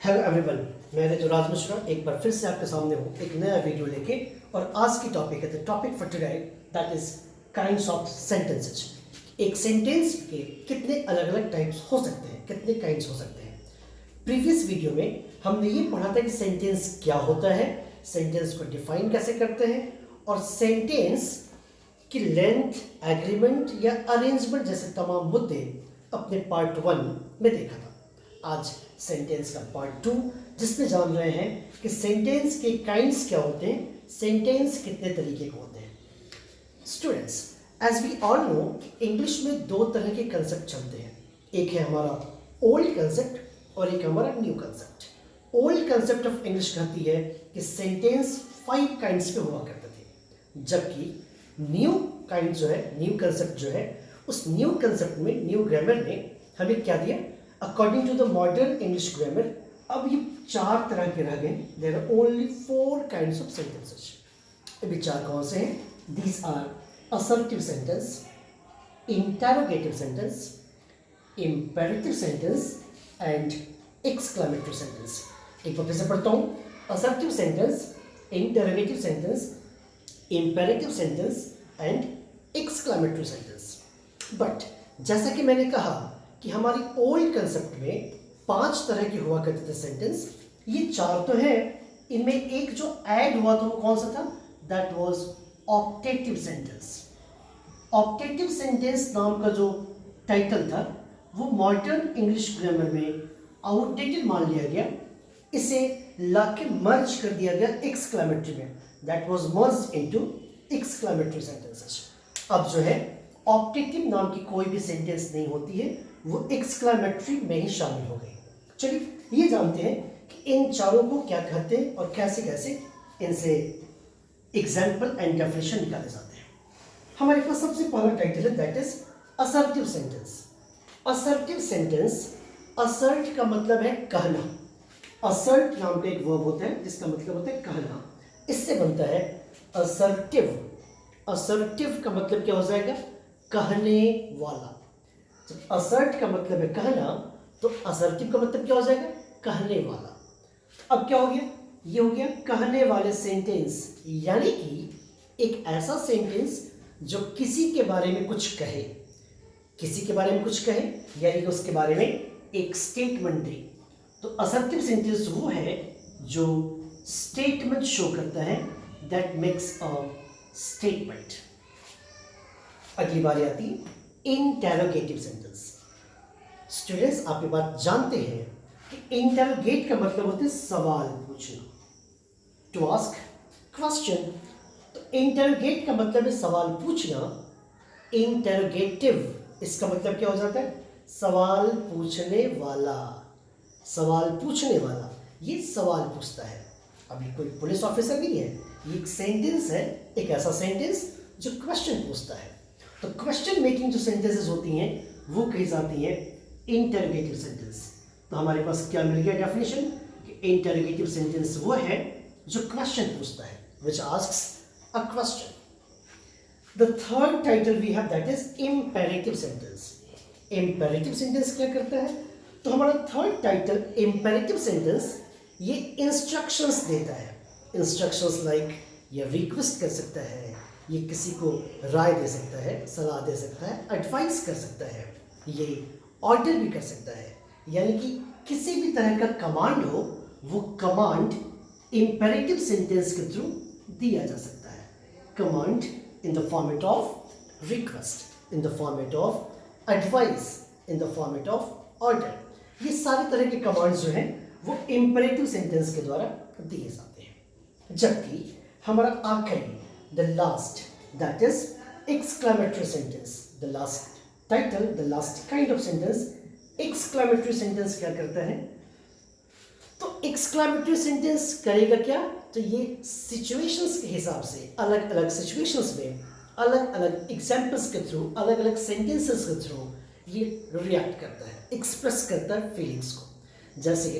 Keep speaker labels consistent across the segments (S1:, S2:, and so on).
S1: Hello everyone, मैं ऋतुराज मिश्रा एक बार फिर से आपके सामने हूँ एक नया वीडियो लेके। और आज की टॉपिक है the topic for today that is kinds of sentences. एक सेंटेंस के कितने अलग अलग टाइप्स हो सकते हैं, कितने काइंड्स हो सकते हैं। प्रीवियस वीडियो में हमने ये पढ़ा था कि सेंटेंस क्या होता है, सेंटेंस को डिफाइन कैसे करते हैं और सेंटेंस की लेंथ, एग्रीमेंट या अरेंजमेंट जैसे तमाम मुद्दे अपने पार्ट 1 में देखा था। आज सेंटेंस का पार्ट 2 जिसमें जान रहे हैं कि सेंटेंस के काइंड्स क्या होते हैं, सेंटेंस कितने तरीके के होते हैं। Students, as we all know English में दो तरह के कंसेप्ट चलते हैं। एक है हमारा ओल्ड कंसेप्ट और एक हमारा new concept. Old concept of English कहती है कि सेंटेंस 5 काइंड्स के हुआ करते थे, जबकि न्यू काइंड जो है, न्यू कंसेप्ट जो है, उस न्यू कंसेप्ट में, न्यू ग्रामर ने हमें क्या दिया, according to the modern English grammar अब ये 4 तरह के रह गए। There are only 4 kinds of sentences. अभी 4 कौन से हैं? These are assertive sentence, interrogative sentence, imperative sentence and exclamatory sentence. एक बार फिर से पढ़ता हूँ। Assertive sentence, interrogative sentence, imperative sentence and exclamatory sentence. But जैसा कि मैंने कहा कि हमारी ओल्ड कंसेप्ट में 5 तरह के हुआ करते थे सेंटेंस। ये 4 तो है, इनमें एक जो ऐड हुआ था वो कौन सा था? That was optative sentence. Optative sentence नाम का जो टाइटल था वो मॉडर्न इंग्लिश ग्रामर में आउटडेटेड मान लिया गया। इसे लाके मर्ज कर दिया गया एक्सक्लेमेटरी में। That was merged into exclamatory sentences. अब जो है ऑप्टेटिव नाम की कोई भी सेंटेंस नहीं होती है, वो एक्सक्लेमेटरी में ही शामिल हो गई। चलिए ये जानते हैं कि इन चारों को क्या कहते हैं और कैसे कैसे इनसे एग्जाम्पल एंड डेफिनेशन निकाले जाते हैं। हमारे पास सबसे पहला टाइटल है that is assertive sentence. Assertive sentence, assert का मतलब है कहना। असर्ट नाम का एक वर्ब होता है जिसका मतलब होता है कहना। इससे बनता है असर्टिव। असर्टिव का मतलब क्या हो जाएगा? कहने वाला। जब असर्ट का मतलब है कहना तो असर्टिव का मतलब क्या हो जाएगा? कहने वाला। अब क्या हो गया? ये हो गया कहने वाले सेंटेंस, यानी कि एक ऐसा सेंटेंस जो किसी के बारे में कुछ कहे, किसी के बारे में कुछ कहे यानी कि उसके बारे में एक स्टेटमेंट दे। तो असर्टिव सेंटेंस वो है जो स्टेटमेंट शो करता है, दैट मेक्स अ स्टेटमेंट। अगली बारी आती है इंटेरोगेटिव सेंटेंस। स्टूडेंट्स, आप ये बात जानते हैं कि इंटेरोगेट का मतलब होता है सवाल पूछना, टू आस्क क्वेश्चन। तो इंटेरोगेट का मतलब है सवाल पूछना। इंटेरोगेटिव इसका मतलब क्या हो जाता है? सवाल पूछने वाला। सवाल पूछने वाला, ये सवाल पूछता है। अभी कोई पुलिस ऑफिसर नहीं है, ये एक सेंटेंस है, एक ऐसा सेंटेंस जो क्वेश्चन पूछता है। तो क्वेश्चन मेकिंग जो सेंटेंसेस होती हैं वो कही जाती हैं इंटरोगेटिव सेंटेंस। तो हमारे पास क्या मिल गया डेफिनेशन कि इंटरोगेटिव सेंटेंस वो है जो क्वेश्चन पूछता है, which asks a question. The third title we have that is imperative sentence. Imperative sentence क्या करता है? तो हमारा थर्ड टाइटल इंपेरेटिव सेंटेंस ये इंस्ट्रक्शंस देता है। इंस्ट्रक्शंस लाइक ये रिक्वेस्ट कर सकता है, ये किसी को राय दे सकता है, सलाह दे सकता है, एडवाइस कर सकता है, ये ऑर्डर भी कर सकता है। यानी कि किसी भी तरह का कमांड हो, वो कमांड इंपेरेटिव सेंटेंस के थ्रू दिया जा सकता है। Command in the format of request, in the format of advice, in the format of order. ये सारे तरह के कमांड्स जो हैं वो इंपेरेटिव सेंटेंस के द्वारा दिए जाते हैं। जबकि हमारा आखिरी, the last, that is exclamatory sentence, the last title, the last kind of sentence, exclamatory sentence क्या करता है? तो exclamatory sentence करेगा क्या? तो ये situations के हिसाब से अलग अलग situations में अलग अलग examples के थ्रू, अलग अलग sentences के थ्रू ये react करता है, express करता है feelings को। जैसे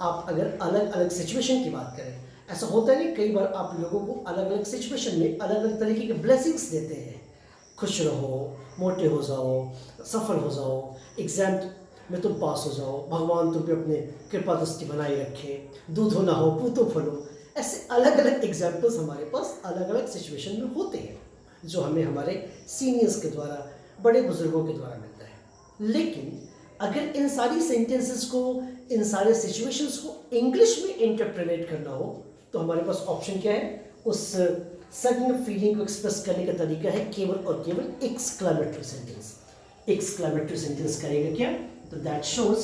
S1: आप अगर अलग अलग situation की बात करें, ऐसा होता है नहीं, कई बार आप लोगों को अलग अलग सिचुएशन में अलग अलग तरीके के ब्लेसिंग्स देते हैं। खुश रहो, मोटे हो जाओ, सफल हो जाओ, एग्जाम में तुम पास हो जाओ, भगवान तुम पे अपने कृपा दृष्टि बनाए रखे, दूधो ना हो पूतो फलो। ऐसे अलग अलग एग्जाम्पल्स हमारे पास अलग अलग सिचुएशन में होते हैं जो हमें हमारे सीनियर्स के द्वारा, बड़े बुजुर्गों के द्वारा मिलता है। लेकिन अगर इन सारी सेंटेंसेस को, इन सारे सिचुएशंस को इंग्लिश में इंटरप्रेट करना हो तो हमारे पास ऑप्शन क्या है? उस सडन फीलिंग को एक्सप्रेस करने का तरीका है केवल और केवल एक्सक्लेमेटरी सेंटेंस। एक्सक्लेमेटरी सेंटेंस करेगा क्या? तो that shows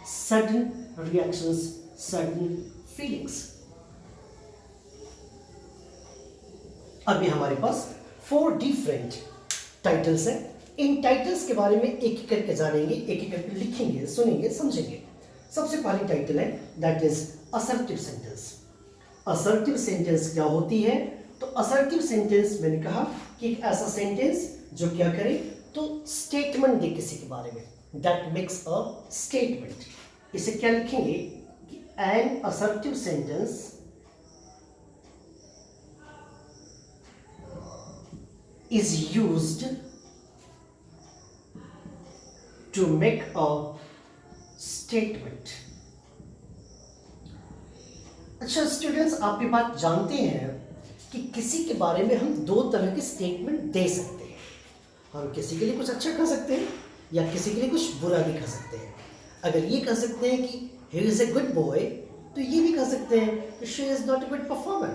S1: sudden reactions, sudden feelings. अभी हमारे पास 4 डिफरेंट टाइटल्स हैं। इन टाइटल्स के बारे में एक एक करके जानेंगे, एक एक करके लिखेंगे, सुनेंगे, समझेंगे। सबसे पहली टाइटल है that is assertive sentence. Assertive sentence क्या होती है? तो असर्टिव सेंटेंस मैंने कहा कि एक ऐसा सेंटेंस जो क्या करे, तो स्टेटमेंट दे किसी के बारे में, दैट मेक्स अ स्टेटमेंट। इसे क्या लिखेंगे कि an assertive sentence is used to make a statement। अच्छा स्टूडेंट्स, आप ये बात जानते हैं कि किसी के बारे में हम 2 तरह के स्टेटमेंट दे सकते हैं। हम किसी के लिए कुछ अच्छा कह सकते हैं या किसी के लिए कुछ बुरा भी कह सकते हैं। अगर ये कह सकते हैं कि he is a good boy, तो ये भी कह सकते हैं कि she is not a good performer।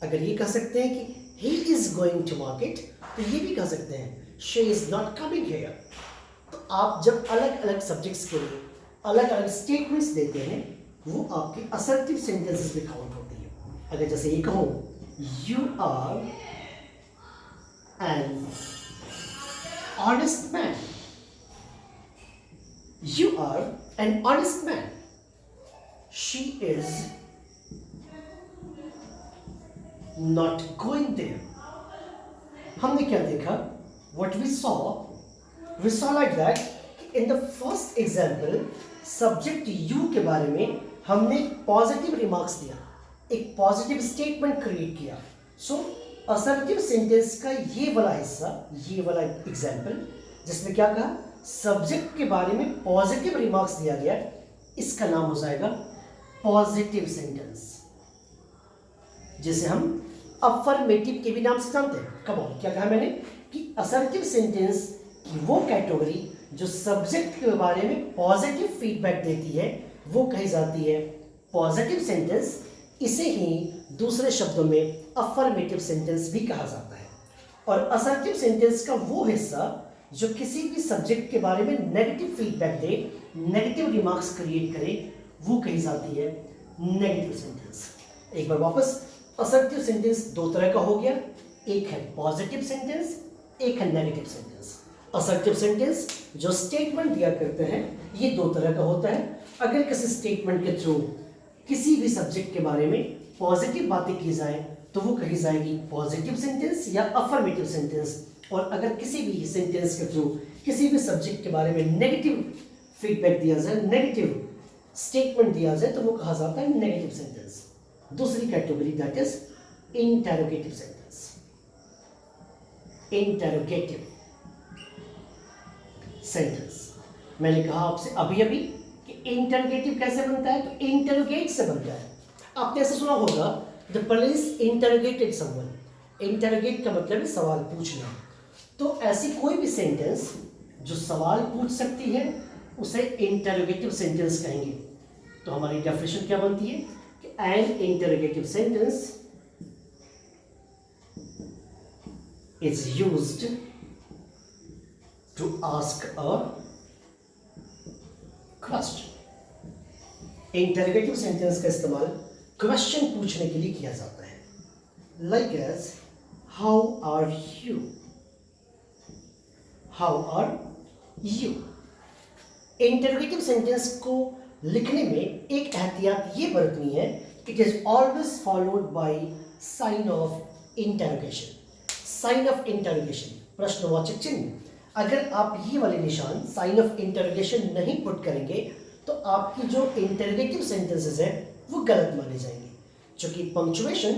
S1: अगर ये कह सकते हैं कि he is going to market, तो ये भी कह सकते हैं she is not coming here। तो आप जब अलग अलग सब्जेक्ट्स के लिए अलग अलग स्टेटमेंट्स देते हैं वो आपकी असर्टिव सेंटेंसेस में काउंट होती है। अगर जैसे ये कहूँ you are an honest man, you are an honest man, she is not going there। हमने क्या देखा? What we saw like that in the first example subject you के बारे में हमने पॉजिटिव रिमार्क्स दिया, एक पॉजिटिव स्टेटमेंट क्रिएट किया। सो असर्टिव सेंटेंस का ये वाला हिस्सा, ये वाला एग्जाम्पल जिसमें क्या कहा, सब्जेक्ट के बारे में पॉजिटिव रिमार्क्स दिया गया, इसका नाम हो जाएगा पॉजिटिव सेंटेंस, जिसे हम अफर्मेटिव के भी नाम से जानते हैं। कब ऑन क्या कहा मैंने कि असर्टिव सेंटेंस की वो कैटेगरी जो सब्जेक्ट के बारे में पॉजिटिव फीडबैक देती है वो कही जाती है पॉजिटिव सेंटेंस। इसे ही दूसरे शब्दों में अफर्मेटिव सेंटेंस भी कहा जाता है। और असर्टिव सेंटेंस का वो हिस्सा जो किसी भी सब्जेक्ट के बारे में नेगेटिव फीडबैक दे, नेगेटिव रिमार्क्स क्रिएट करे, वो कही जाती है नेगेटिव सेंटेंस। एक बार वापस, असर्टिव सेंटेंस 2 तरह का हो गया, एक है पॉजिटिव सेंटेंस, एक है नेगेटिव सेंटेंस। असर्टिव सेंटेंस जो स्टेटमेंट दिया करते हैं ये 2 तरह का होता है। अगर किसी स्टेटमेंट के थ्रू किसी भी सब्जेक्ट के बारे में पॉजिटिव बातें की जाए तो वो कही जाएगी पॉजिटिव सेंटेंस या अफर्मेटिव सेंटेंस। और अगर किसी भी सेंटेंस के थ्रू किसी भी सब्जेक्ट के बारे में नेगेटिव फीडबैक दिया जाए, नेगेटिव स्टेटमेंट दिया जाए, तो वो कहा जाता है नेगेटिव सेंटेंस। दूसरी category that is interrogative sentence. Interrogative sentence, मैंने कहा आपसे अभी अभी कि इंटरोगेटिव कैसे बनता है, तो इंटरोगेट से बनता है। आपने ऐसा सुना होगा the police interrogated someone. Interrogate का मतलब है सवाल पूछना। तो ऐसी कोई भी सेंटेंस जो सवाल पूछ सकती है उसे इंटरोगेटिव सेंटेंस कहेंगे। तो हमारी डेफिनेशन क्या बनती है कि an interrogative sentence is used to ask a question। Interrogative sentence का इस्तेमाल क्वेश्चन पूछने के लिए किया जाता है, like as how are you, how are you. Interrogative sentence को लिखने में एक एहतियात ये बरतनी है, it is always followed by sign of interrogation. Sign of interrogation, प्रश्नवाचक चिन्ह। अगर आप ये वाले निशान साइन ऑफ इंटरोगेशन नहीं पुट करेंगे तो आपकी जो इंटरोगेटिव सेंटेंसेस है वो गलत माने जाएंगे, क्योंकि punctuation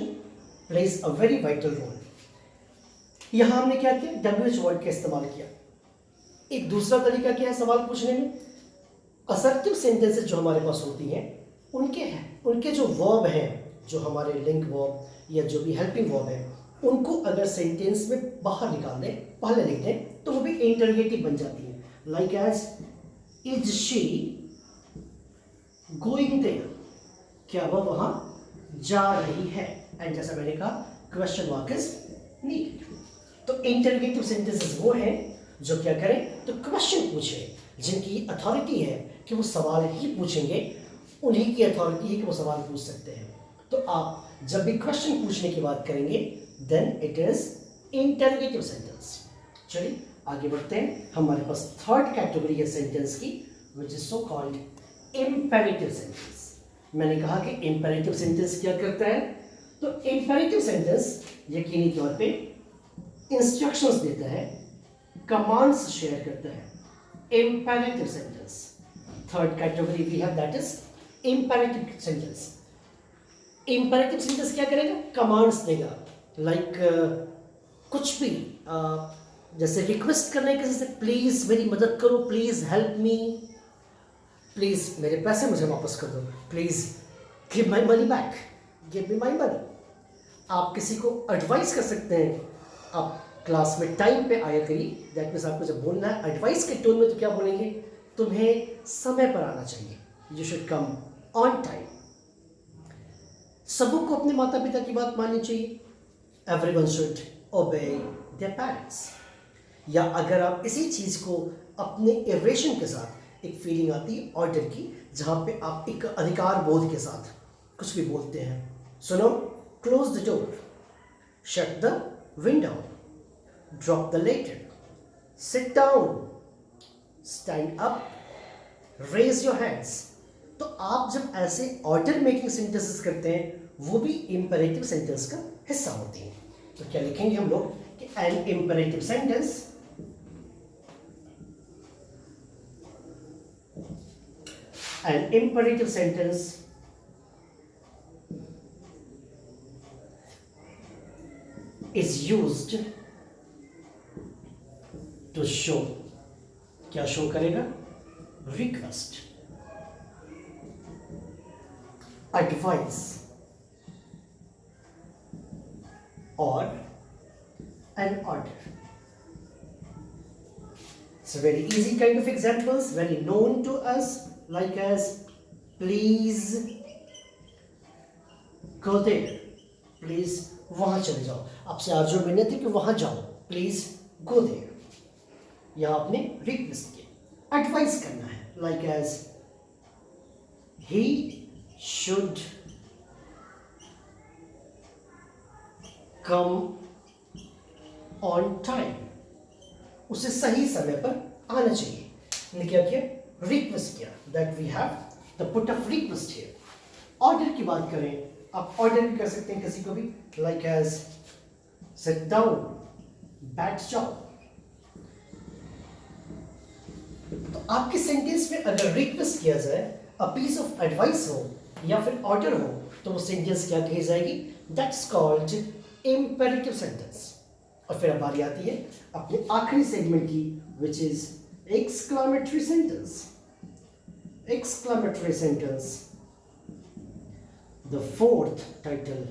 S1: plays a very vital role. यहां हमने क्या किया, WH वर्ड का इस्तेमाल किया। एक दूसरा तरीका क्या है सवाल पूछने में, असर्टिव सेंटेंसेस जो हमारे पास होती हैं उनके जो वर्ब हैं, जो हमारे लिंक वर्ब या जो भी हेल्पिंग वर्ब है, उनको अगर सेंटेंस में बाहर निकाल दें, पहले लिख दें, तो वो भी इंटरोगेटिव बन जाती है। Like as is she going there, क्या वह वहां जा रही है। एंड जैसा मैंने कहा, क्वेश्चन मार्क इज नीडेड। तो इंटरोगेटिव सेंटेंसेस वो हैं जो क्या करें, तो क्वेश्चन पूछे, जिनकी अथॉरिटी है कि वो सवाल ही पूछेंगे, उन्हीं की अथॉरिटी है कि वो सवाल पूछ सकते हैं। तो आप जब भी क्वेश्चन पूछने की बात करेंगे, then it is interrogative sentence. चलिए आगे बढ़ते हैं। हमारे पास थर्ड कैटेगरी है सेंटेंस की, which is so called imperative sentence. मैंने कहा कि इंपेरेटिव सेंटेंस क्या करता है, तो इंपेरेटिव सेंटेंस यकीनी तौर पे इंस्ट्रक्शंस देता है, कमांड्स शेयर करता है। Imperative sentence, third category we have, that is imperative sentence. Imperative sentence क्या करेगा, कमांड्स देगा। लाइक कुछ भी, जैसे रिक्वेस्ट करने किसी से, प्लीज मेरी मदद करो, प्लीज हेल्प मी, प्लीज मेरे पैसे मुझे वापस कर दो, please give my money back, give me my money. आप किसी को एडवाइस कर सकते हैं, आप क्लास में टाइम पे आया करिए, दैट मीन्स आपको जब बोलना है एडवाइस के टोन में, तो क्या बोलेंगे, तुम्हें समय पर आना चाहिए, you should come on time. सबको अपने माता पिता की बात माननी चाहिए, एवरीवन शुड ओबे देयर पेरेंट्स। या अगर आप इसी चीज़ को अपने इरेशन के साथ, एक फीलिंग आती है ऑर्डर की, जहाँ पे आप एक अधिकार बोध के साथ कुछ भी बोलते हैं, सुनो, close the door, shut the window, drop the letter, sit down, stand up, raise your hands. तो आप जब ऐसे ऑर्डर मेकिंग सेंटेंसेस करते हैं, वो भी इंपेरेटिव सेंटेंस का हिस्सा होती हैं। तो क्या लिखेंगे हम लोग कि an imperative sentence an imperative sentence is used to show, क्या शो करेगा, रिक्वेस्ट, एडवाइस और an order. So very easy kind of examples, very known to us, like as please go there, please वहां चले जाओ, आपसे आज जो विनती थी कि वहां जाओ, प्लीज गो देयर। यहां आपने रिक्वेस्ट किया, एडवाइस करना है, like as he should come on time, उसे सही समय पर आना चाहिए। हमने क्या किया, रिक्वेस्ट किया, that we have the put of request here. Order की बात करें, आप ऑर्डर भी कर सकते हैं किसी को भी, लाइक एज सिट डाउन, बैठ जाओ। तो आपके सेंटेंस में अगर रिक्वेस्ट किया जाए, अ पीस ऑफ एडवाइस हो या फिर ऑर्डर हो, तो वो सेंटेंस क्या कही जाएगी, दैट्स कॉल्ड इंपेरेटिव सेंटेंस। और फिर अब बारी आती है अपने आखिरी सेगमेंट की, which is exclamatory sentence. Exclamatory sentence, the fourth title,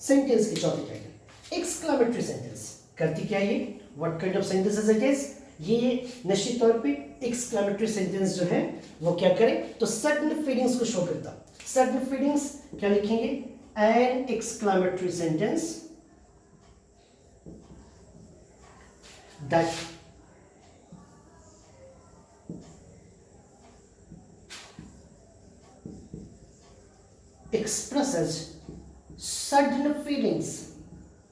S1: sentence की चौथी टाइटल। एक्सक्लेमेटरी सेंटेंस करती क्या ये, what kind of sentences it is. ये निश्चित तौर पे एक्सक्लेमेटरी सेंटेंस जो है वो क्या करे, तो सडन फीलिंग्स को शो करता। सडन फीलिंग्स क्या लिखेंगे, an exclamatory sentence that expresses sudden feelings।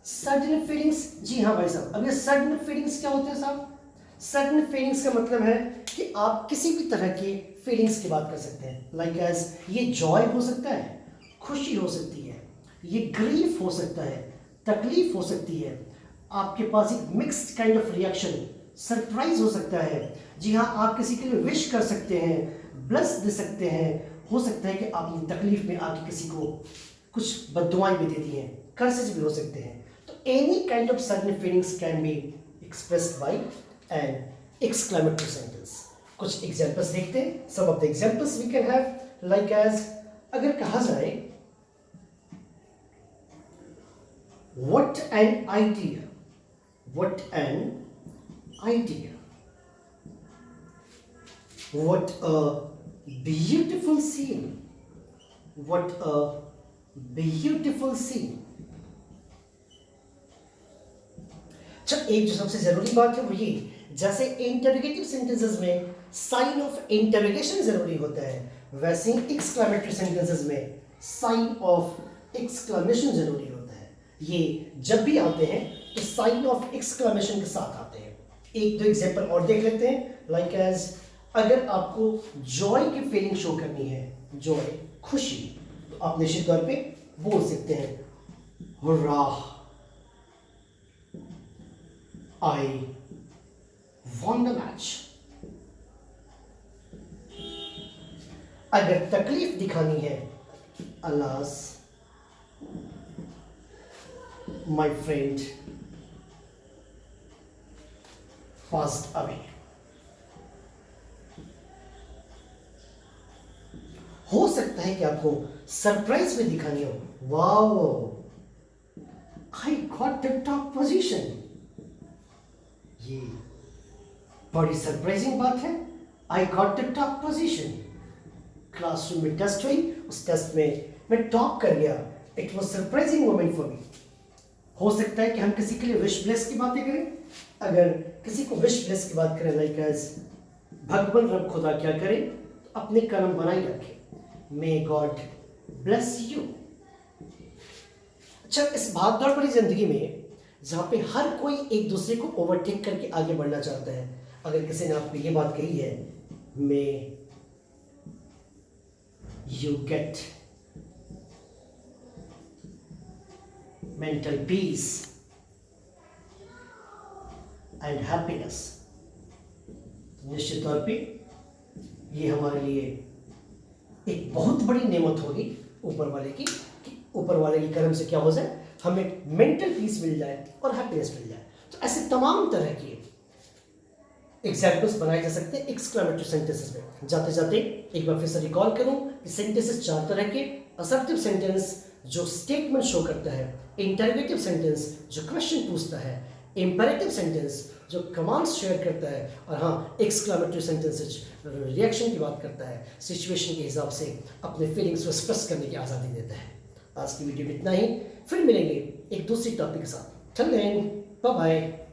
S1: sudden feelings, जी हाँ भाई साहब, अब ये sudden feelings क्या होते हैं साहब, sudden feelings का मतलब है कि आप किसी भी तरह की फीलिंग्स की बात कर सकते हैं, लाइक एज ये जॉय हो सकता है, खुशी हो सकती है, ये ग्रीफ हो सकता है, तकलीफ हो सकती है, आपके पास एक mixed kind of reaction, surprise हो सकता है। जी हाँ, आप किसी के लिए विश कर सकते हैं, ब्लेस दे सकते हैं, हो सकता है कि आप तकलीफ में आके किसी को कुछ बद्दुआएं भी दे दी हैं, कर्सेज भी हो सकते हैं। तो any kind of sudden feelings can be expressed by an exclamatory sentence. कुछ एग्जांपल्स देखते हैं। Some of the examples we can have like as, अगर कहा जाए what an idea, what an idea, what a beautiful scene, what a beautiful scene. अच्छा, एक जो सबसे जरूरी बात है वो ये, जैसे इंटरोगेटिव सेंटेंसेस में साइन ऑफ इंटरोगेशन जरूरी होता है, वैसे ही एक्सक्लेमेटरी सेंटेंसेस में साइन ऑफ एक्सक्लेमेशन जरूरी होता है। ये जब भी आते हैं तो साइन ऑफ एक्सक्लेमेशन के साथ आते हैं। एक दो एग्जांपल और देख लेते हैं। लाइक एज, अगर आपको जॉय की फीलिंग शो करनी है, जॉय खुशी, तो आप निश्चित तौर पे बोल सकते हैं hurrah, I won the match। अगर तकलीफ दिखानी है, alas my friend passed away। हो सकता है कि आपको सरप्राइज में दिखानी हो, wow I got the top position। ये बड़ी सरप्राइजिंग बात है। I got the top position. Classroom में टेस्ट हुई, उस टेस्ट में मैं टॉप कर गया। It was surprising moment for me. हो सकता है कि हम किसी के लिए विश ब्लेस की बातें करें। अगर किसी को विश ब्लेस की बात करें, लाइक एज भगवान रब खुदा क्या करे, तो अपने कर्म बनाए रखे, मे गॉड ब्लेस यू। अच्छा, इस भागदौड़ भरी जिंदगी में जहां पे हर कोई एक दूसरे को ओवरटेक करके आगे बढ़ना चाहता है, अगर किसी ने आपको ये बात कही है, may you get mental peace and happiness, निश्चित तौर पे ये हमारे लिए एक बहुत बड़ी नेमत होगी ऊपर वाले की, कि ऊपर वाले की कर्म से क्या हो जाए, हमें मेंटल पीस मिल जाए और हैप्पीनेस मिल जाए। तो ऐसे तमाम तरह की एग्जाम्पल्स बनाए जा सकते हैं एक्सक्लेमेटरी सेंटेंसेस में। जाते जाते एक बार फिर से रिकॉल करूं कि सेंटेंसेस चार तरह के, असर्टिव सेंटेंस जो स्टेटमेंट शो करता है, इंटरोगेटिव सेंटेंस जो क्वेश्चन पूछता है, इंपेरेटिव सेंटेंस जो कमांड्स शेयर करता है, और हाँ, एक्सक्लेमेटरी सेंटेंसेस रिएक्शन की बात करता है, सिचुएशन के हिसाब से अपने फीलिंग्स को एक्सप्रेस करने की आज़ादी देता है। आज की वीडियो में इतना ही, फिर मिलेंगे एक दूसरी टॉपिक के साथ। Till then, bye bye.